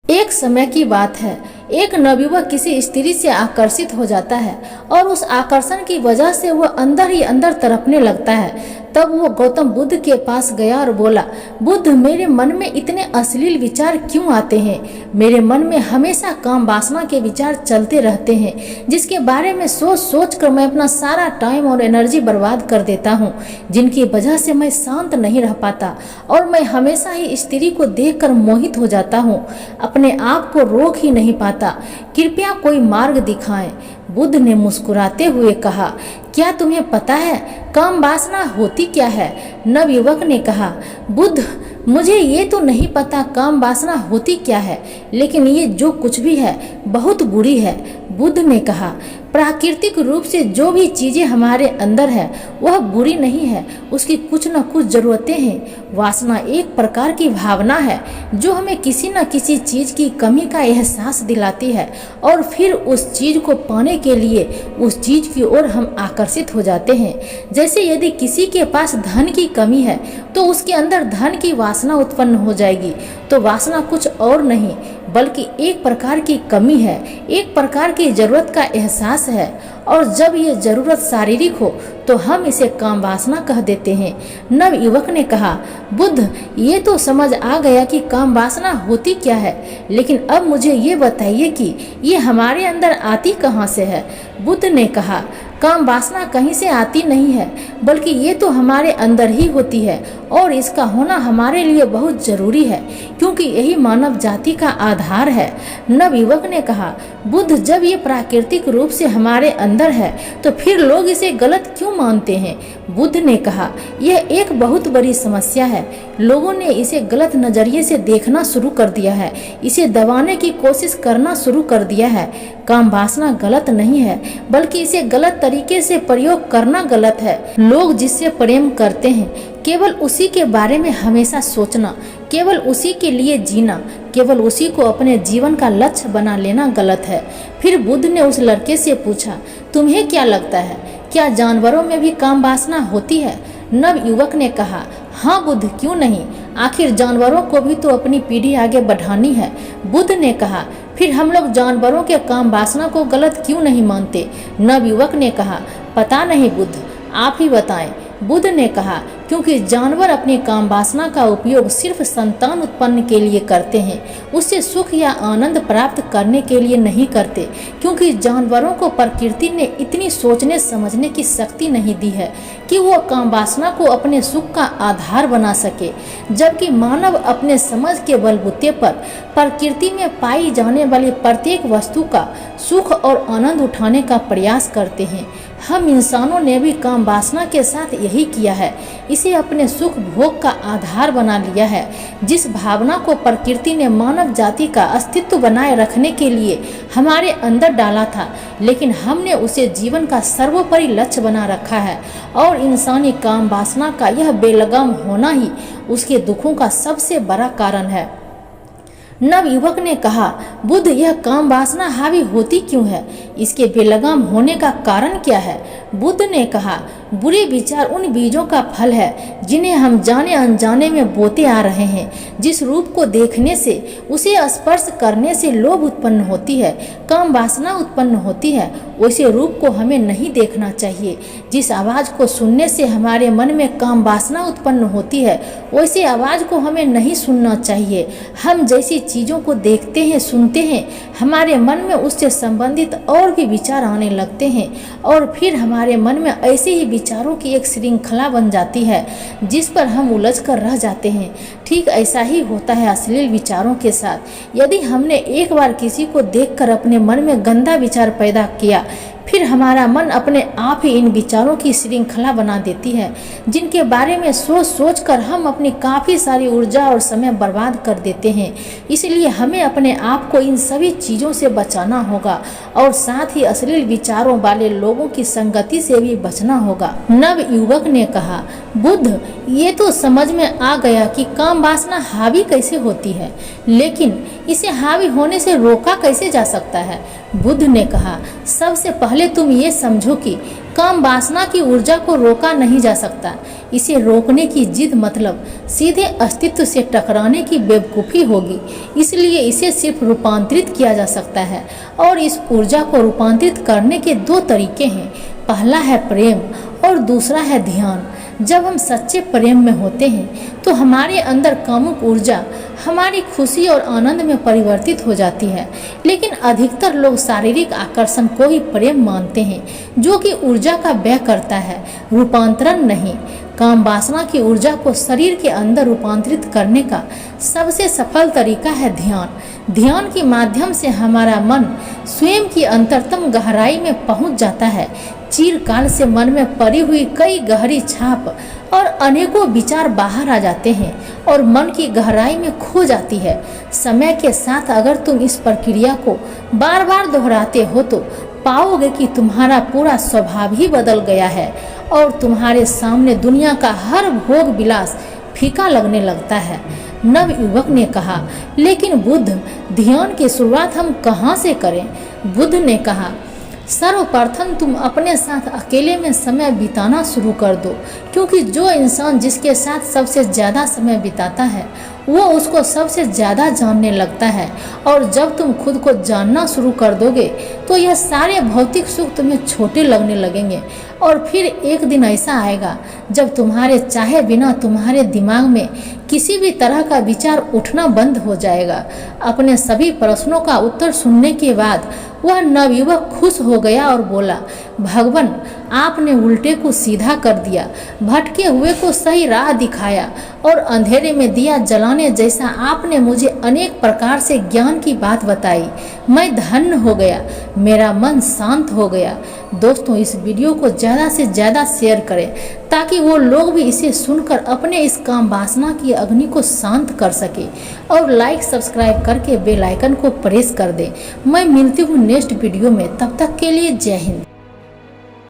एक समय की बात है, एक नवयुवक किसी स्त्री से आकर्षित हो जाता है और उस आकर्षण की वजह से वह अंदर ही अंदर तड़पने लगता है। तब वो गौतम बुद्ध के पास गया और बोला, बुद्ध, मेरे मन में इतने अश्लील विचार क्यों आते हैं? मेरे मन में हमेशा काम वासना के विचार चलते रहते हैं, जिसके बारे में सोच सोच कर मैं अपना सारा टाइम और एनर्जी बर्बाद कर देता हूँ, जिनकी वजह से मैं शांत नहीं रह पाता और मैं हमेशा ही स्त्री को देखकर मोहित हो जाता हूँ, अपने आप को रोक ही नहीं पाता। कृपया कोई मार्ग दिखाएं। बुद्ध ने मुस्कुराते हुए कहा, क्या तुम्हें पता है काम वासना होती क्या है? नवयुवक ने कहा, बुद्ध, मुझे ये तो नहीं पता काम वासना होती क्या है, लेकिन ये जो कुछ भी है बहुत बुरी है। बुद्ध ने कहा, प्राकृतिक रूप से जो भी चीजें हमारे अंदर है वह बुरी नहीं है, उसकी कुछ न कुछ जरूरतें हैं। वासना एक प्रकार की भावना है जो हमें किसी न किसी चीज की कमी का एहसास दिलाती है और फिर उस चीज को पाने के लिए उस चीज की ओर हम आकर्षित हो जाते हैं। जैसे यदि किसी के पास धन की कमी है तो उसके अंदर धन की वासना उत्पन्न हो जाएगी। तो वासना कुछ और नहीं बल्कि एक प्रकार की कमी है, एक प्रकार की जरूरत का एहसास है, और जब ये जरूरत शारीरिक हो तो हम इसे काम वासना कह देते हैं। नवयुवक ने कहा, बुद्ध, ये तो समझ आ गया कि काम वासना होती क्या है, लेकिन अब मुझे ये बताइए कि ये हमारे अंदर आती कहाँ से है? बुद्ध ने कहा, काम वासना कहीं से आती नहीं है, बल्कि ये तो हमारे अंदर ही होती है और इसका होना हमारे लिए बहुत जरूरी है, क्योंकि यही मानव जाति का आधार है। नवयुवक ने कहा, बुद्ध, जब ये प्राकृतिक रूप से हमारे अंदर है तो फिर लोग इसे गलत क्यों मानते हैं? बुद्ध ने कहा, यह एक बहुत बड़ी समस्या है। लोगों ने इसे गलत नजरिए से देखना शुरू कर दिया है, इसे दबाने की कोशिश करना शुरू कर दिया है। काम वासना गलत नहीं है, बल्कि इसे गलत तरीके से प्रयोग करना गलत है। लोग जिससे प्रेम करते हैं केवल उसी के बारे में हमेशा सोचना, केवल उसी के लिए जीना, केवल उसी को अपने जीवन का लक्ष्य बना लेना गलत है। फिर बुद्ध ने उस लड़के से पूछा, तुम्हें क्या लगता है, क्या जानवरों में भी काम वासना होती है? नवयुवक ने कहा, हाँ बुद्ध, क्यों नहीं, आखिर जानवरों को भी तो अपनी पीढ़ी आगे बढ़ानी है। बुद्ध ने कहा, फिर हम लोग जानवरों के काम वासना को गलत क्यों नहीं मानते? नवयुवक ने कहा, पता नहीं बुद्ध, आप ही बताएं। बुद्ध ने कहा, क्योंकि जानवर अपनी काम वासना का उपयोग सिर्फ संतान उत्पन्न के लिए करते हैं, उससे सुख या आनंद प्राप्त करने के लिए नहीं करते, क्योंकि जानवरों को प्रकृति ने इतनी सोचने समझने की शक्ति नहीं दी है कि वो काम वासना को अपने सुख का आधार बना सके, जबकि मानव अपने समझ के बलबूते पर प्रकृति में पाई जाने वाली प्रत्येक वस्तु का सुख और आनंद उठाने का प्रयास करते हैं। हम इंसानों ने भी काम वासना के साथ यही किया है, इसे अपने सुख भोग का आधार बना लिया है। जिस भावना को प्रकृति ने मानव जाति का अस्तित्व बनाए रखने के लिए हमारे अंदर डाला था, लेकिन हमने उसे जीवन का सर्वोपरि लक्ष्य बना रखा है, और इंसानी काम वासना का यह बेलगाम होना ही उसके दुखों का सबसे बड़ा कारण है। नवयुवक ने कहा, बुद्ध, यह काम वासना हावी होती क्यों है? इसके बेलगाम होने का कारण क्या है? बुद्ध ने कहा, बुरे विचार उन बीजों का फल है जिन्हें हम जाने अनजाने में बोते आ रहे हैं। जिस रूप को देखने से, उसे स्पर्श करने से लोभ उत्पन्न होती है, काम वासना उत्पन्न होती है, वैसे रूप को हमें नहीं देखना चाहिए। जिस आवाज को सुनने से हमारे मन में काम वासना उत्पन्न होती है, वैसे आवाज को हमें नहीं सुनना चाहिए। हम जैसी चीजों को देखते हैं, सुनते हैं, हमारे मन में उससे संबंधित और भी विचार आने लगते हैं, और फिर हमारे मन में ऐसे ही विचारों की एक श्रृंखला बन जाती है जिस पर हम उलझ कर रह जाते हैं। ठीक ऐसा ही होता है अश्लील विचारों के साथ। यदि हमने एक बार किसी को देखकर अपने मन में गंदा विचार पैदा किया, फिर हमारा मन अपने आप ही इन विचारों की श्रृंखला बना देती है, जिनके बारे में सोच सोच कर हम अपनी काफ़ी सारी ऊर्जा और समय बर्बाद कर देते हैं। इसलिए हमें अपने आप को इन सभी चीज़ों से बचाना होगा और साथ ही अश्लील विचारों वाले लोगों की संगति से भी बचना होगा। नवयुवक ने कहा, बुद्ध, ये तो समझ में आ गया कि काम वासना हावी कैसे होती है, लेकिन इसे हावी होने से रोका कैसे जा सकता है? बुद्ध ने कहा, सबसे पहले पहले तुम ये समझो कि काम वासना की ऊर्जा को रोका नहीं जा सकता। इसे रोकने की जिद मतलब सीधे अस्तित्व से टकराने की बेवकूफ़ी होगी। इसलिए इसे सिर्फ रूपांतरित किया जा सकता है, और इस ऊर्जा को रूपांतरित करने के दो तरीके हैं। पहला है प्रेम और दूसरा है ध्यान। जब हम सच्चे प्रेम में होते हैं तो हमारे अंदर कामुक ऊर्जा हमारी खुशी और आनंद में परिवर्तित हो जाती है। लेकिन अधिकतर लोग शारीरिक आकर्षण को ही प्रेम मानते हैं, जो कि ऊर्जा का व्यय करता है, रूपांतरण नहीं। काम वासना की ऊर्जा को शरीर के अंदर रूपांतरित करने का सबसे सफल तरीका है ध्यान। ध्यान के माध्यम से हमारा मन स्वयं की अंतरतम गहराई में पहुंच जाता है। चिरकाल से मन में पड़ी हुई कई गहरी छाप और अनेकों विचार बाहर आ जाते हैं और मन की गहराई में खो जाती है। समय के साथ अगर तुम इस प्रक्रिया को बार बार दोहराते हो तो पाओगे कि तुम्हारा पूरा स्वभाव ही बदल गया है और तुम्हारे सामने दुनिया का हर भोग विलास फीका लगने लगता है। नव युवक ने कहा, लेकिन बुद्ध, ध्यान की शुरुआत हम कहाँ से करें? बुद्ध ने कहा, सर्वप्रथम तुम अपने साथ अकेले में समय बिताना शुरू कर दो, क्योंकि जो इंसान जिसके साथ सबसे ज़्यादा समय बिताता है वो उसको सबसे ज़्यादा जानने लगता है। और जब तुम खुद को जानना शुरू कर दोगे तो यह सारे भौतिक सुख तुम्हें छोटे लगने लगेंगे। और फिर एक दिन ऐसा आएगा जब तुम्हारे चाहे बिना तुम्हारे दिमाग में किसी भी तरह का विचार उठना बंद हो जाएगा। अपने सभी प्रश्नों का उत्तर सुनने के बाद वह नवयुवक खुश हो गया और बोला, भगवान, आपने उल्टे को सीधा कर दिया, भटके हुए को सही राह दिखाया और अंधेरे में दिया जलाने जैसा आपने मुझे अनेक प्रकार से ज्ञान की बात बताई। मैं धन्य हो गया, मेरा मन शांत हो गया। दोस्तों, इस वीडियो को ज़्यादा से ज़्यादा शेयर करें ताकि वो लोग भी इसे सुनकर अपने इस काम वासना की अग्नि को शांत कर सके। और लाइक सब्सक्राइब करके बेल आइकन को प्रेस कर दें। मैं मिलती हूँ नेक्स्ट वीडियो में, तब तक के लिए जय हिंद।